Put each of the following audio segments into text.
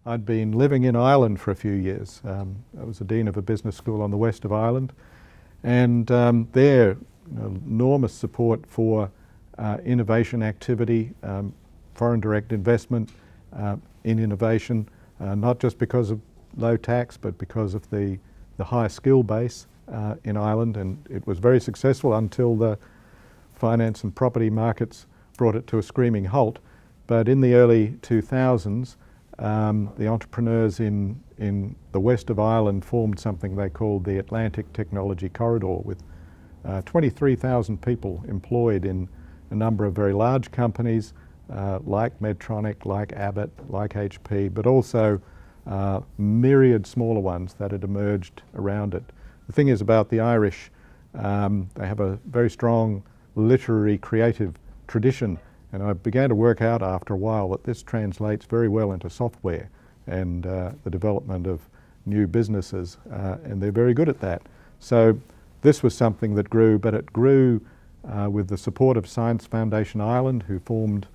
I'd been living in Ireland for a few years. I was the Dean of a business school on the west of Ireland, and there, enormous support for innovation activity, foreign direct investment in innovation, not just because of low tax, but because of the high skill base in Ireland, and it was very successful until the finance and property markets brought it to a screaming halt. But in the early 2000s, the entrepreneurs in the west of Ireland formed something they called the Atlantic Technology Corridor, with 23,000 people employed in a number of very large companies like Medtronic, like Abbott, like HP, but also myriad smaller ones that had emerged around it. The thing is about the Irish, they have a very strong literary creative tradition, and I began to work out after a while that this translates very well into software and the development of new businesses, and they're very good at that. So this was something that grew, but it grew with the support of Science Foundation Ireland, who formed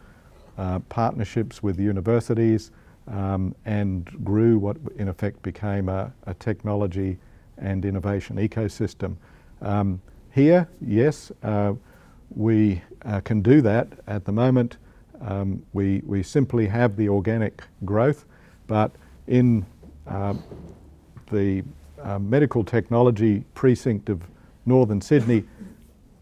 partnerships with universities and grew what in effect became a technology and innovation ecosystem. Here, yes, we can do that. At the moment, we simply have the organic growth, but in the medical technology precinct of northern Sydney,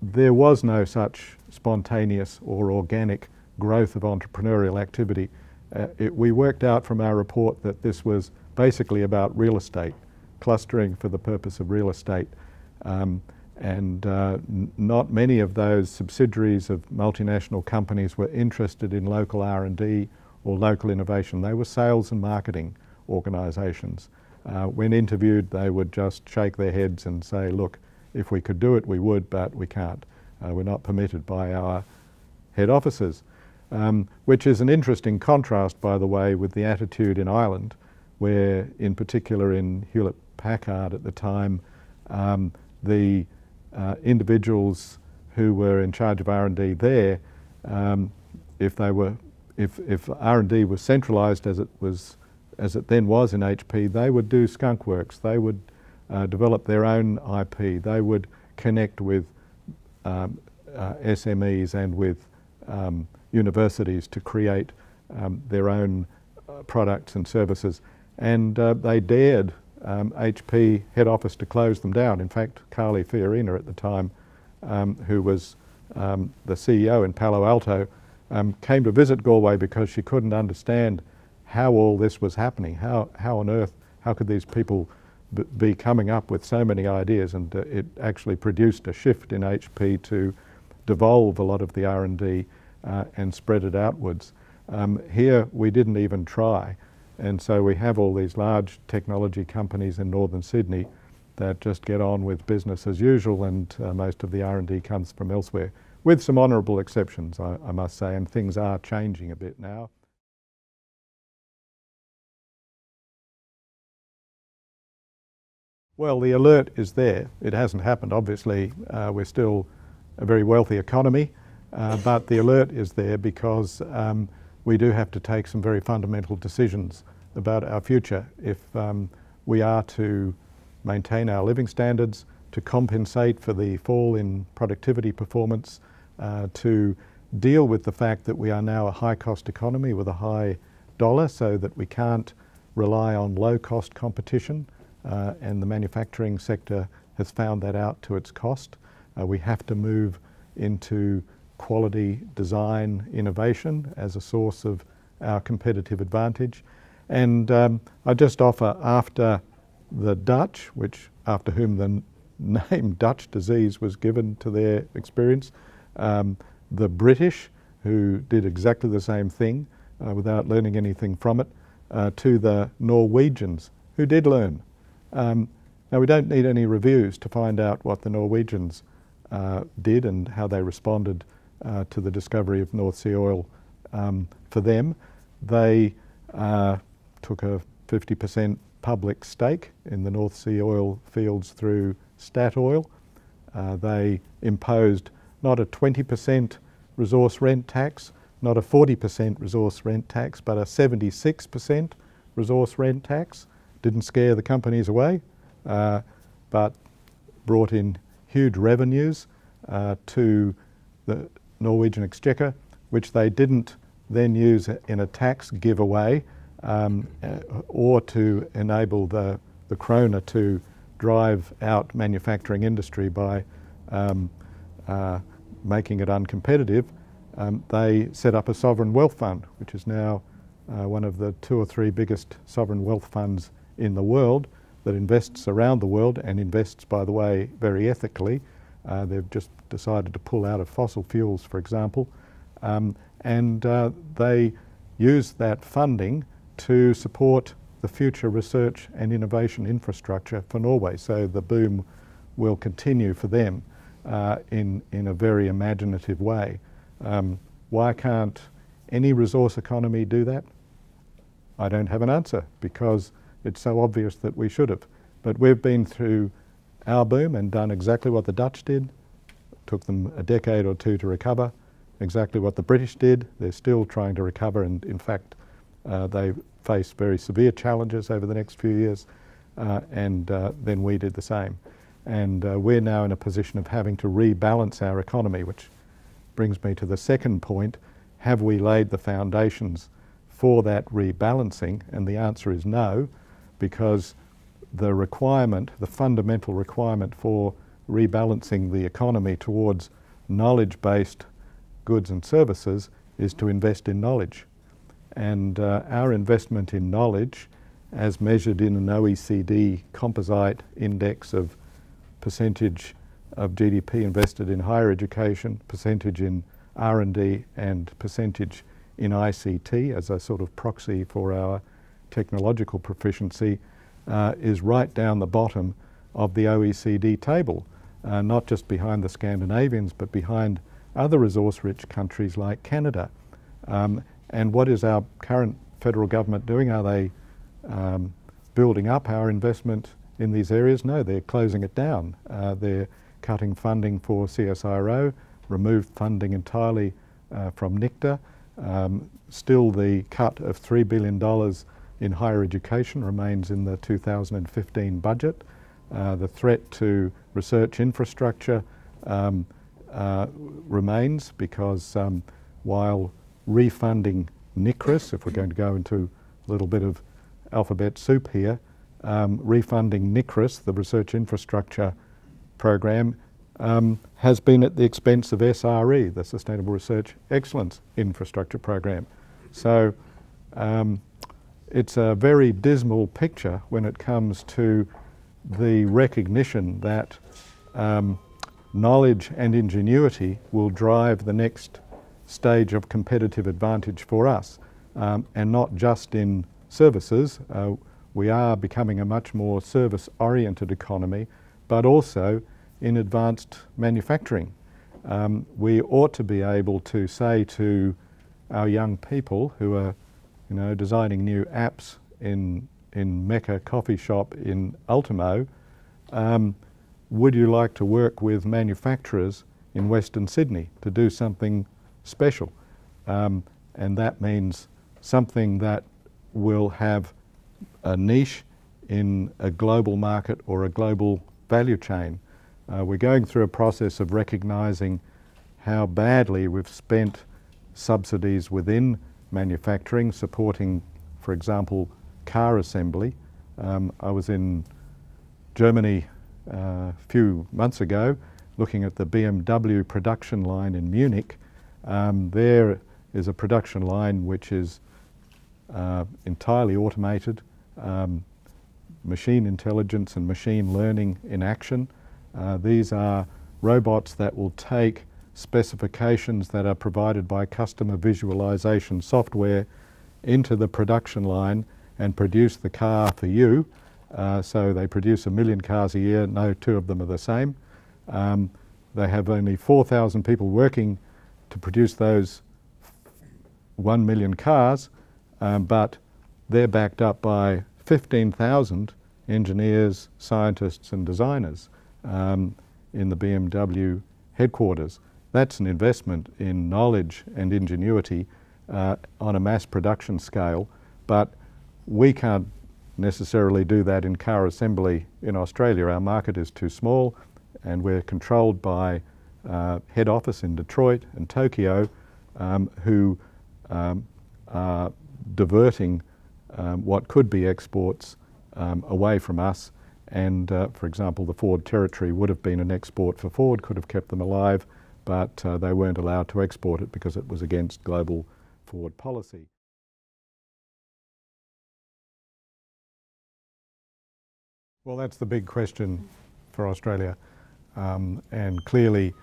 there was no such spontaneous or organic growth of entrepreneurial activity. We worked out from our report that this was basically about real estate, clustering for the purpose of real estate. Not many of those subsidiaries of multinational companies were interested in local R&D or local innovation. They were sales and marketing organisations. When interviewed, they would just shake their heads and say, look, if we could do it, we would, but we can't. We're not permitted by our head offices. Which is an interesting contrast, by the way, with the attitude in Ireland, where in particular in Hewlett-Packard at the time, the individuals who were in charge of R&D there, if R&D was centralised as it then was in HP, they would do skunk works. They would develop their own IP. They would connect with SMEs and with universities to create their own products and services, and they dared HP head office to close them down. In fact, Carly Fiorina at the time, who was the CEO in Palo Alto, came to visit Galway because she couldn't understand how all this was happening. How on earth, how could these people be coming up with so many ideas? And it actually produced a shift in HP to devolve a lot of the R&D and spread it outwards. Here we didn't even try, and so we have all these large technology companies in northern Sydney that just get on with business as usual, and most of the R&D comes from elsewhere, with some honourable exceptions, I must say, and things are changing a bit now. Well, the alert is there. It hasn't happened, obviously. We're still a very wealthy economy. But the alert is there because we do have to take some very fundamental decisions about our future if we are to maintain our living standards, to compensate for the fall in productivity performance, to deal with the fact that we are now a high-cost economy with a high dollar, so that we can't rely on low-cost competition, and the manufacturing sector has found that out to its cost. We have to move into quality design innovation as a source of our competitive advantage. And I just offer, after the Dutch, after whom the name Dutch disease was given to their experience, the British, who did exactly the same thing without learning anything from it, to the Norwegians, who did learn. Now, we don't need any reviews to find out what the Norwegians did and how they responded to the discovery of North Sea oil. For them, they took a 50% public stake in the North Sea oil fields through Statoil. They imposed not a 20% resource rent tax, not a 40% resource rent tax, but a 76% resource rent tax. Didn't scare the companies away, but brought in huge revenues to the Norwegian exchequer, which they didn't then use in a tax giveaway or to enable the krona to drive out manufacturing industry by making it uncompetitive. They set up a sovereign wealth fund, which is now one of the 2 or 3 biggest sovereign wealth funds in the world, that invests around the world and invests, by the way, very ethically. They've just decided to pull out of fossil fuels, for example, and they use that funding to support the future research and innovation infrastructure for Norway. So the boom will continue for them in a very imaginative way. Why can't any resource economy do that? I don't have an answer, because it's so obvious that we should have. But we've been through our boom and done exactly what the Dutch did. It took them a decade or 2 to recover. Exactly what the British did. They're still trying to recover, and in fact they face very severe challenges over the next few years, and then we did the same. And we're now in a position of having to rebalance our economy, which brings me to the second point. Have we laid the foundations for that rebalancing? And the answer is no, because the requirement, the fundamental requirement for rebalancing the economy towards knowledge-based goods and services is to invest in knowledge. And our investment in knowledge, as measured in an OECD composite index of percentage of GDP invested in higher education, percentage in R&D, and percentage in ICT as a sort of proxy for our technological proficiency, is right down the bottom of the OECD table, not just behind the Scandinavians, but behind other resource-rich countries like Canada. And what is our current federal government doing? Are they building up our investment in these areas? No, they're closing it down. They're cutting funding for CSIRO, removed funding entirely from NICTA. Still, the cut of $3 billion in higher education remains in the 2015 budget. The threat to research infrastructure remains, because while refunding NICRIS, if we're going to go into a little bit of alphabet soup here, refunding NICRIS, the Research Infrastructure Program, has been at the expense of SRE, the Sustainable Research Excellence Infrastructure Program. So it's a very dismal picture when it comes to the recognition that knowledge and ingenuity will drive the next stage of competitive advantage for us, and not just in services. We are becoming a much more service-oriented economy, but also in advanced manufacturing. We ought to be able to say to our young people who are, designing new apps in Mecca coffee shop in Ultimo, would you like to work with manufacturers in Western Sydney to do something special? And that means something that will have a niche in a global market or a global value chain. We're going through a process of recognising how badly we've spent subsidies within manufacturing, supporting, for example, car assembly. I was in Germany a few months ago looking at the BMW production line in Munich. There is a production line which is entirely automated, machine intelligence and machine learning in action. These are robots that will take specifications that are provided by customer visualization software into the production line and produce the car for you. So they produce 1 million cars a year, no 2 of them are the same. They have only 4,000 people working to produce those 1 million cars, but they're backed up by 15,000 engineers, scientists and designers in the BMW headquarters. That's an investment in knowledge and ingenuity on a mass production scale, but we can't necessarily do that in car assembly in Australia. Our market is too small, and we're controlled by head office in Detroit and Tokyo, who are diverting what could be exports away from us. And for example, the Ford territory would have been an export for Ford, could have kept them alive, but they weren't allowed to export it because it was against global Ford policy. Well, that's the big question for Australia, and clearly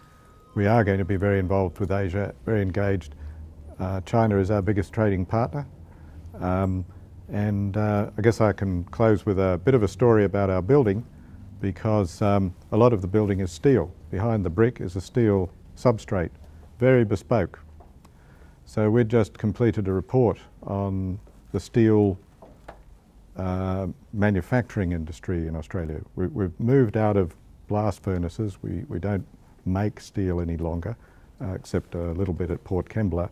we are going to be very involved with Asia, very engaged. China is our biggest trading partner, and I guess I can close with a bit of a story about our building, because a lot of the building is steel. Behind the brick is a steel substrate, very bespoke. So we've just completed a report on the steel manufacturing industry in Australia. We've moved out of blast furnaces. We don't make steel any longer, except a little bit at Port Kembla,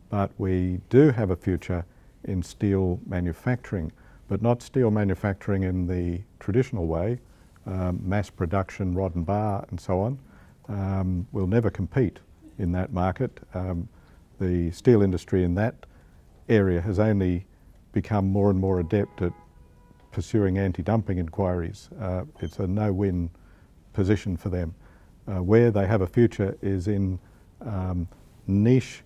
but we do have a future in steel manufacturing, but not steel manufacturing in the traditional way, mass production, rod and bar and so on. We'll never compete in that market. The steel industry in that area has only become more and more adept at pursuing anti-dumping inquiries. It's a no-win position for them. Where they have a future is in niche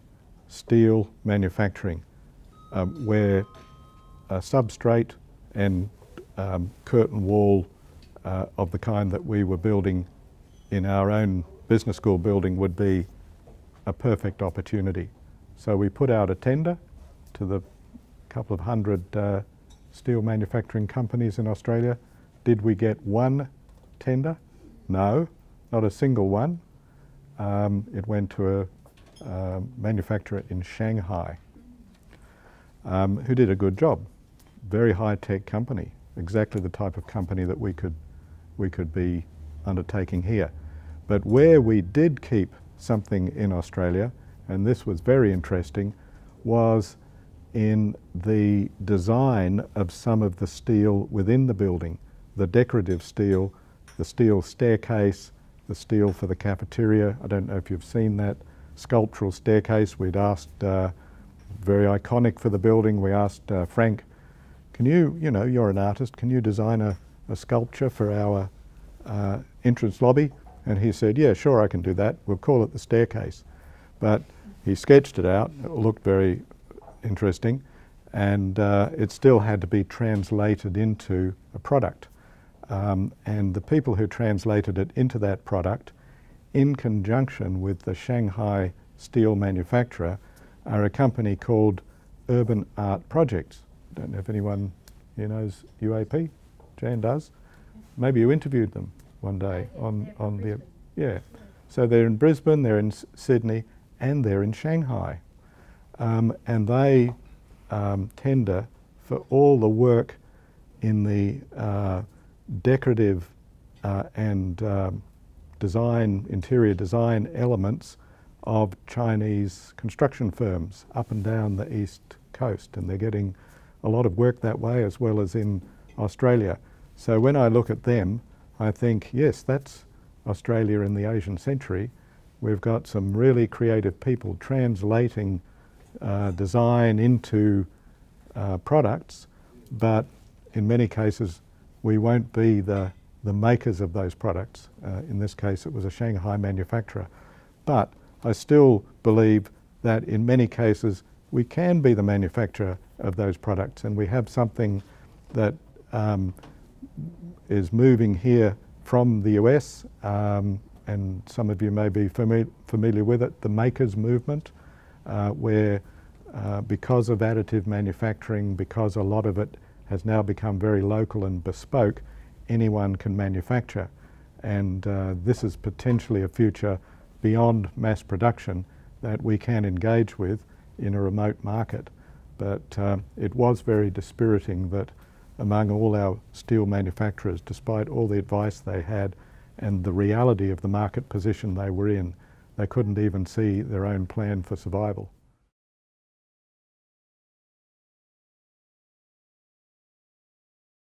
steel manufacturing, where a substrate and curtain wall of the kind that we were building in our own business school building would be a perfect opportunity. So we put out a tender to the couple of hundred steel manufacturing companies in Australia. Did we get one tender? No, not a single one. It went to a manufacturer in Shanghai who did a good job. Very high-tech company, exactly the type of company that we could be undertaking here. But where we did keep something in Australia, and this was very interesting, was in the design of some of the steel within the building, the decorative steel, the steel staircase, the steel for the cafeteria. I don't know if you've seen that sculptural staircase. We'd asked, very iconic for the building, we asked Frank, can you know, you're an artist, can you design a sculpture for our entrance lobby? And he said, yeah, sure, I can do that. We'll call it the staircase. But he sketched it out. It looked very interesting, and it still had to be translated into a product. And the people who translated it into that product, in conjunction with the Shanghai steel manufacturer, are a company called Urban Art Projects. Don't know if anyone here knows UAP. Jan does. Maybe you interviewed them one day on the, yeah. So they're in Brisbane, they're in Sydney, and they're in Shanghai. And they tender for all the work in the decorative and design, interior design elements of Chinese construction firms up and down the east coast. And they're getting a lot of work that way, as well as in Australia. So when I look at them, I think, yes, that's Australia in the Asian century. We've got some really creative people translating design into products, but in many cases we won't be the makers of those products. In this case it was a Shanghai manufacturer. But I still believe that in many cases we can be the manufacturer of those products, and we have something that is moving here from the US, and some of you may be familiar with it, the makers movement, where because of additive manufacturing, because a lot of it has now become very local and bespoke, anyone can manufacture. And this is potentially a future beyond mass production that we can engage with in a remote market. But it was very dispiriting that among all our steel manufacturers, despite all the advice they had and the reality of the market position they were in, they couldn't even see their own plan for survival.